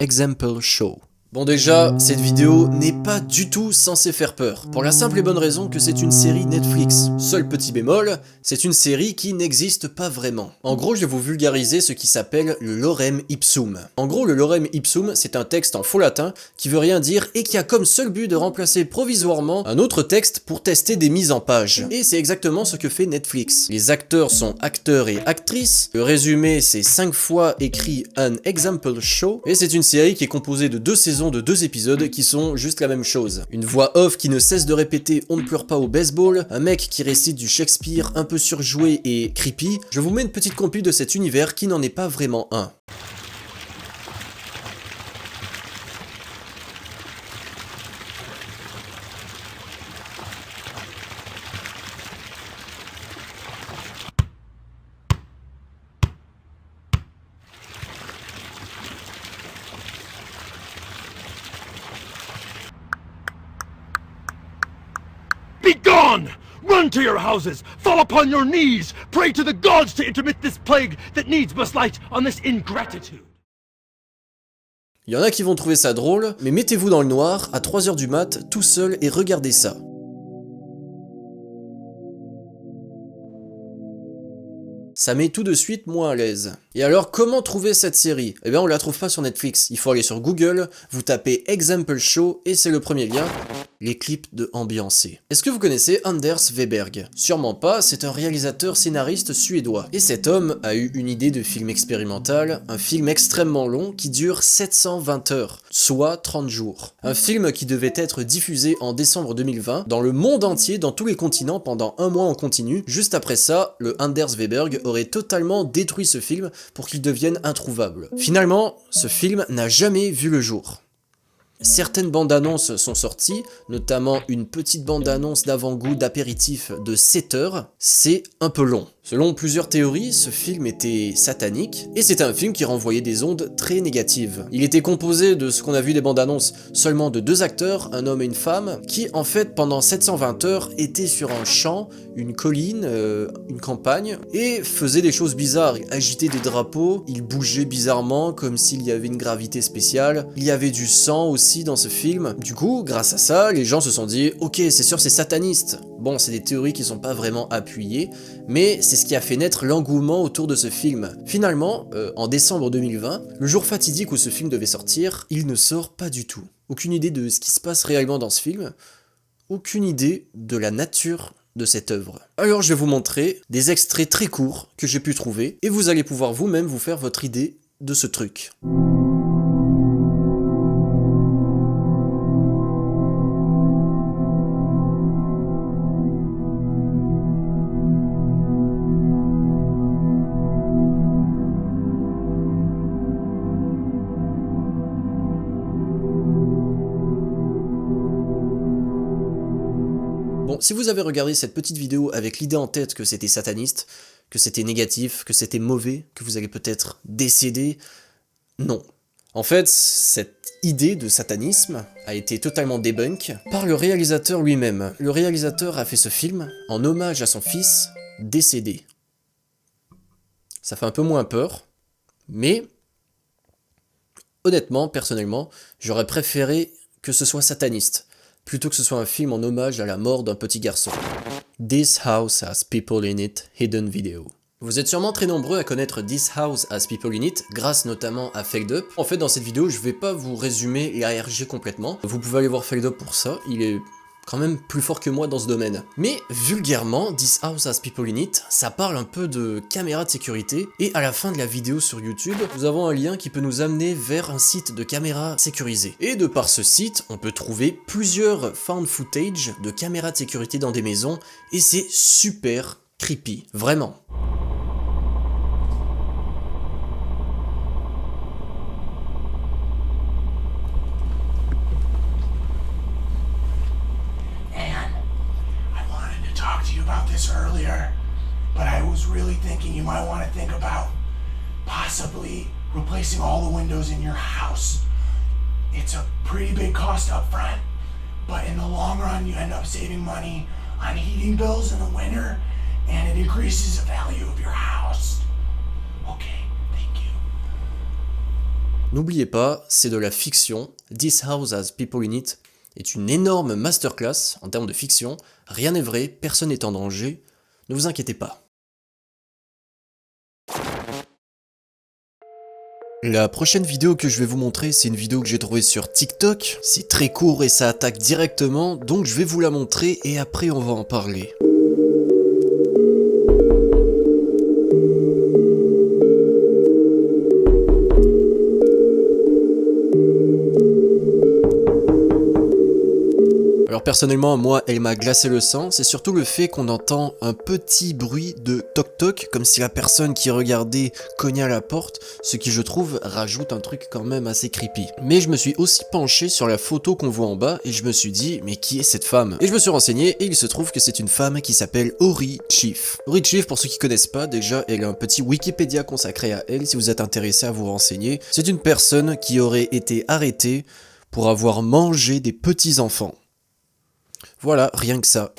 Example Show. Bon déjà, cette vidéo n'est pas du tout censée faire peur, pour la simple et bonne raison que c'est une série Netflix. Seul petit bémol, c'est une série qui n'existe pas vraiment. En gros, je vais vous vulgariser ce qui s'appelle le lorem ipsum. En gros, le lorem ipsum, c'est un texte en faux latin qui veut rien dire et qui a comme seul but de remplacer provisoirement un autre texte pour tester des mises en page. Et c'est exactement ce que fait Netflix. Les acteurs sont acteurs et actrices, le résumé c'est 5 fois écrit An Example Show, et c'est une série qui est composée de 2 saisons de 2 épisodes qui sont juste la même chose. Une voix off qui ne cesse de répéter on ne pleure pas au baseball, un mec qui récite du Shakespeare un peu surjoué et creepy. Je vous mets une petite compil de cet univers qui n'en est pas vraiment un. Be gone! Run to your houses! Fall upon your knees! Pray to the gods to intermit this plague that needs must light on this ingratitude! Il y en a qui vont trouver ça drôle, mais mettez-vous dans le noir à 3h du mat, tout seul, et regardez ça. Ça met tout de suite moins à l'aise. Et alors, comment trouver cette série? Eh bien, on la trouve pas sur Netflix. Il faut aller sur Google, vous tapez Example Show, et c'est le premier lien. Les clips de ambiancés. Est-ce que vous connaissez Anders Weberg? Sûrement pas, c'est un réalisateur scénariste suédois. Et cet homme a eu une idée de film expérimental, un film extrêmement long qui dure 720 heures, soit 30 jours. Un film qui devait être diffusé en décembre 2020 dans le monde entier, dans tous les continents, pendant 1 mois en continu. Juste après ça, le Anders Weberg aurait totalement détruit ce film pour qu'il devienne introuvable. Finalement, ce film n'a jamais vu le jour. Certaines bandes annonces sont sorties, notamment une petite bande annonce d'avant-goût d'apéritif de 7 heures. C'est un peu long. Selon plusieurs théories, ce film était satanique, et c'était un film qui renvoyait des ondes très négatives. Il était composé de ce qu'on a vu des bandes annonces, seulement de 2 acteurs, un homme et une femme, qui en fait pendant 720 heures étaient sur un champ, une colline, une campagne, et faisaient des choses bizarres. Ils agitaient des drapeaux, ils bougeaient bizarrement comme s'il y avait une gravité spéciale, il y avait du sang aussi dans ce film. Du coup, grâce à ça, les gens se sont dit « Ok, c'est sûr c'est sataniste ». Bon, c'est des théories qui sont pas vraiment appuyées, mais c'est ce qui a fait naître l'engouement autour de ce film. Finalement, en décembre 2020, le jour fatidique où ce film devait sortir, il ne sort pas du tout. Aucune idée de ce qui se passe réellement dans ce film, aucune idée de la nature de cette œuvre. Alors je vais vous montrer des extraits très courts que j'ai pu trouver, et vous allez pouvoir vous-même vous faire votre idée de ce truc. Bon, si vous avez regardé cette petite vidéo avec l'idée en tête que c'était sataniste, que c'était négatif, que c'était mauvais, que vous allez peut-être décéder, non. En fait, cette idée de satanisme a été totalement débunk par le réalisateur lui-même. Le réalisateur a fait ce film en hommage à son fils décédé. Ça fait un peu moins peur, mais honnêtement, personnellement, j'aurais préféré que ce soit sataniste, plutôt que ce soit un film en hommage à la mort d'un petit garçon. This House Has People in It, Hidden Video. Vous êtes sûrement très nombreux à connaître This House Has People in It, grâce notamment à Faked Up. En fait, dans cette vidéo, je vais pas vous résumer l'ARG complètement. Vous pouvez aller voir Faked Up pour ça, il est quand même plus fort que moi dans ce domaine. Mais vulgairement, This House Has People in It, ça parle un peu de caméra de sécurité, et à la fin de la vidéo sur YouTube, nous avons un lien qui peut nous amener vers un site de caméra sécurisée. Et de par ce site, on peut trouver plusieurs found footage de caméras de sécurité dans des maisons, et c'est super creepy, vraiment. Earlier, but I was really thinking you might want to think about possibly replacing all the windows in your house. It's a pretty big cost up front, but in the long run you end up saving money on heating bills in the winter, and it increases the value of your house. Okay, thank you. N'oubliez pas, c'est de la fiction. This House Has People in It est une énorme masterclass en termes de fiction. Rien n'est vrai, personne n'est en danger. Ne vous inquiétez pas. La prochaine vidéo que je vais vous montrer, c'est une vidéo que j'ai trouvée sur TikTok. C'est très court et ça attaque directement, donc je vais vous la montrer et après on va en parler. Alors personnellement, moi, elle m'a glacé le sang, c'est surtout le fait qu'on entend un petit bruit de toc-toc, comme si la personne qui regardait cognait à la porte, ce qui je trouve rajoute un truc quand même assez creepy. Mais je me suis aussi penché sur la photo qu'on voit en bas et je me suis dit, mais qui est cette femme? Et je me suis renseigné et il se trouve que c'est une femme qui s'appelle Ori Chief. Ori Chief, pour ceux qui connaissent pas, déjà, elle a un petit Wikipédia consacré à elle si vous êtes intéressé à vous renseigner. C'est une personne qui aurait été arrêtée pour avoir mangé des petits-enfants. Voilà, rien que ça.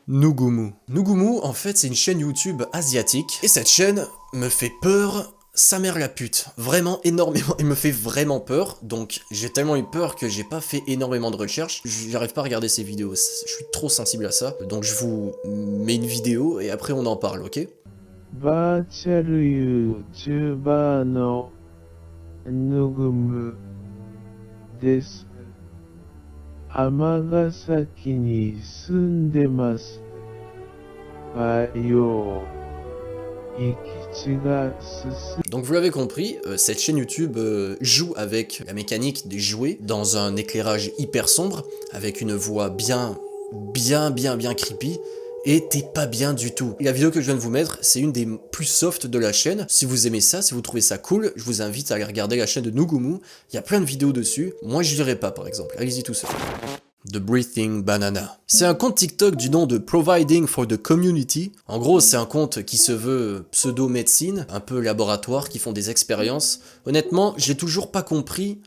Nugumu. Nugumu, en fait, c'est une chaîne YouTube asiatique. Et cette chaîne me fait peur, sa mère la pute. Vraiment énormément, elle me fait vraiment peur. Donc j'ai tellement eu peur que j'ai pas fait énormément de recherches. J'arrive pas à regarder ses vidéos, je suis trop sensible à ça. Donc je vous mets une vidéo et après on en parle, ok? Virtual YouTuber no Nugumu desu. Amagasaki ni sundemasu. Yo. Ikichi ga susu. Donc vous l'avez compris, cette chaîne YouTube joue avec la mécanique des jouets dans un éclairage hyper sombre, avec une voix bien creepy, et t'es pas bien du tout. La vidéo que je viens de vous mettre, c'est une des plus soft de la chaîne. Si vous aimez ça, si vous trouvez ça cool, je vous invite à aller regarder la chaîne de Nugumu. Il y a plein de vidéos dessus. Moi, je dirais pas, par exemple. Allez-y tout seul. The Breathing Banana. C'est un compte TikTok du nom de Providing for the Community. En gros, c'est un compte qui se veut pseudo-médecine, un peu laboratoire, qui font des expériences. Honnêtement, j'ai toujours pas compris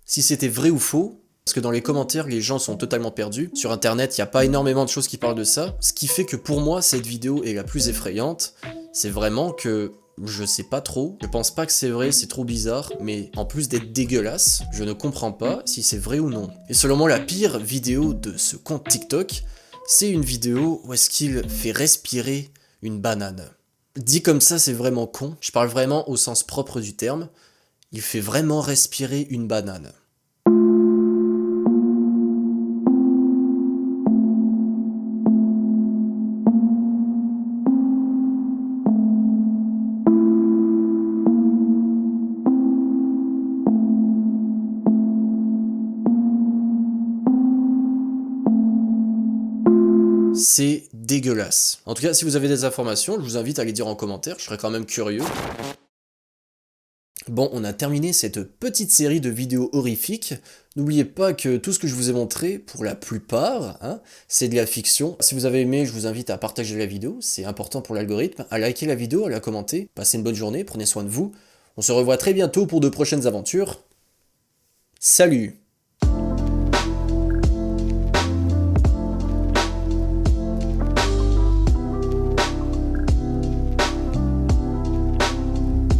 si c'était vrai ou faux. Parce que dans les commentaires, les gens sont totalement perdus. Sur internet, il n'y a pas énormément de choses qui parlent de ça. Ce qui fait que pour moi, cette vidéo est la plus effrayante. C'est vraiment que je sais pas trop. Je pense pas que c'est vrai, c'est trop bizarre. Mais en plus d'être dégueulasse, je ne comprends pas si c'est vrai ou non. Et selon moi, la pire vidéo de ce compte TikTok, c'est une vidéo où est-ce qu'il fait respirer une banane. Dit comme ça, c'est vraiment con. Je parle vraiment au sens propre du terme. Il fait vraiment respirer une banane. C'est dégueulasse. En tout cas, si vous avez des informations, je vous invite à les dire en commentaire, je serais quand même curieux. Bon, on a terminé cette petite série de vidéos horrifiques. N'oubliez pas que tout ce que je vous ai montré, pour la plupart, c'est de la fiction. Si vous avez aimé, je vous invite à partager la vidéo, c'est important pour l'algorithme, à liker la vidéo, à la commenter. Passez une bonne journée, prenez soin de vous. On se revoit très bientôt pour de prochaines aventures. Salut!